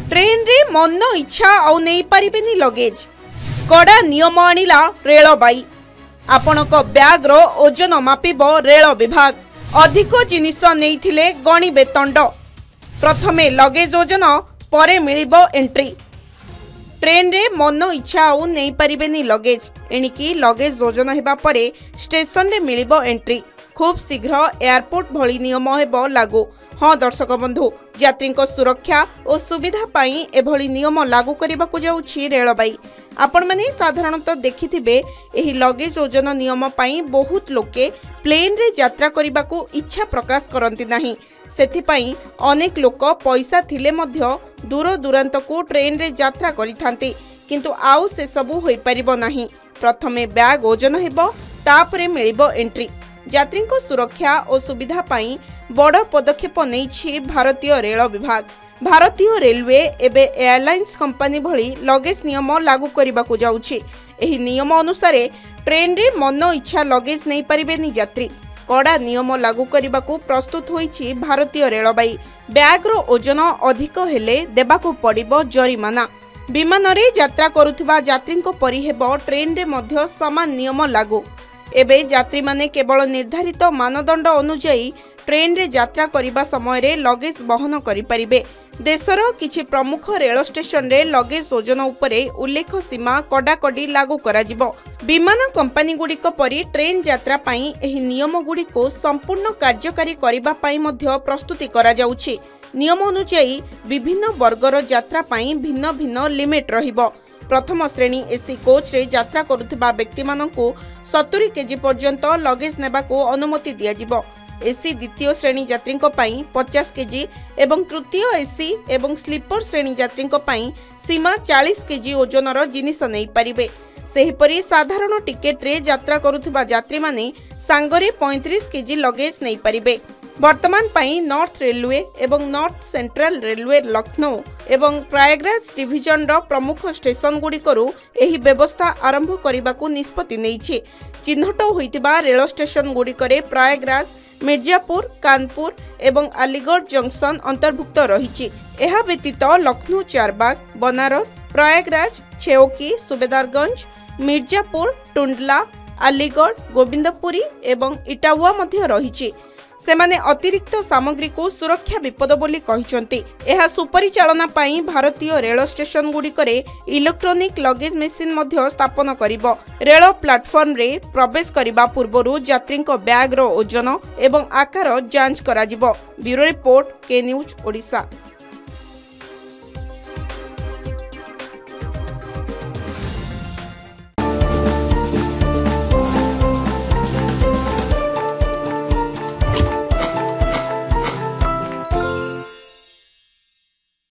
Train रे मन इच्छा आउ नहीं पारिबेनी लगेज कड़ा नियम आनिला रेलबाई। आपणक ब्याग रो ओजन मापिब रेल विभाग। अधिक जिनिस नैथिले गणिबे दंड। प्रथमे लगेज ओजन परे मिलिबो एंट्री। ट्रेन रे मन इच्छा आउ नहीं पारिबेनी लगेज एणिकी लगेज ओजन हेबा परे स्टेशन रे मिलिबो एंट्री। खूब शीघ्र एयरपोर्ट भली नियम हेबो लागू। हाँ दर्शक बंधु, यात्री सुरक्षा और सुविधा पाई एभली नियम लागू करने जाउछि रेलबाई। आपण माने साधारणतः देखिथिबे एही लगेज ओजन नियम पाई बहुत लोके प्लेन रे यात्रा करने को इच्छा प्रकाश करती नहीं। सेथिपाई अनेक लोक पैसा थिले मध्य दूर दूरांत को ट्रेन रे यात्रा करिथांती, किंतु आउ से सबु होई परिबो नाही। प्रथमे बैग ओजन हेबो, तापरे मिलिबो एंट्री। यात्री सुरक्षा और सुविधा पाई बड़ पदक्षेप नहीं भारतीय रेल विभाग। भारतीय रेलवे एबे एयरलाइंस कंपनी भली लगेज नियम लागू करने को जाउछि। एही नियम अनुसार ट्रेन रे मन इच्छा लगेज नहीं पारिबेनी यात्री। कड़ा नियम लागू करने को प्रस्तुत होइछि भारतीय रेलबाई। बैग रो ओजन अधिक हेले देबाकू पड़िबो जरिमाना। विमान रे यात्रा करुथिबा यात्रींको परि हेबो ट्रेन रे मध्य समान नियम लागू। एबे यात्री माने केवल निर्धारित मानदंड अनुसार ट्रेन रे यात्रा करिबा समय रे लगेज बहन करि परिबे। देशर किछि प्रमुख रेल स्टेशन रे लगेज ओजन उपरे उल्लेख सीमा कडाकडी लागू कराजिबो। विमान कंपनी गुड़िक परि ट्रेन यात्रा पाई एही नियम गुड़िको संपूर्ण कार्यकारी करिबा पाई मध्य प्रस्तुति करा जाउछि। नियम अनुसार विभिन्न वर्गर यात्रा पाई भिन्न भिन्न लिमिट रहिबो। प्रथम श्रेणी एसी कोच रे यात्रा करुथिबा व्यक्ति मानकु 70 केजी पर्यंत लगेज नेबाको अनुमति दियाजिबो। एसी द्वितीय श्रेणी यात्री 50 केजी एवं तृतीय एसी एवं स्लीपर श्रेणी यात्री सीमा 40 केजी ओजनर जिनिस नहीं पारिबे। सेहिपरि साधारण टिकेट रे यात्रा करुथिबा यात्री माने सांगरे 35 केजी लगेज नहीं पारिबे। वर्तमान पाई नॉर्थ रेलवे एवं नॉर्थ सेंट्रल रेलवे लखनऊ एवं प्रयागराज डिविजन रो प्रमुख स्टेशन गुड़िकरू एही व्यवस्था आरंभ करने निष्पत्ति नेइछि। चिन्हट होइतिबा रेल स्टेशन गुड़िकरे प्रयागराज, मिर्जापुर, कानपुर एवं अलीगढ़ जंक्शन अंतर्भुक्त रहिछि। एहा व्यतीत लखनऊ, चारबाग, बनारस, प्रयागराज, छेओकी, सुबेदारगंज, मिर्जापुर, टुंडला, अलीगढ़, गोविंदपुरी एवं इटावा मध्य रहिछि। सेमाने अतिरिक्त सामग्री को सुरक्षा विपद बोली कहिसंती। एहा सुपरिचालना पाई भारतीय रेल स्टेशन गुड़िकरे इलेक्ट्रोनिक लगेज मेसिन मध्य स्थापन करिबो। रेल प्लाटफॉर्म रे प्रवेश करिबा पूर्वरु यात्रींको बैग रो ओजन एवं आकार जांच कराजिबो। ब्यूरो रिपोर्ट, के न्यूज, ओडिशा।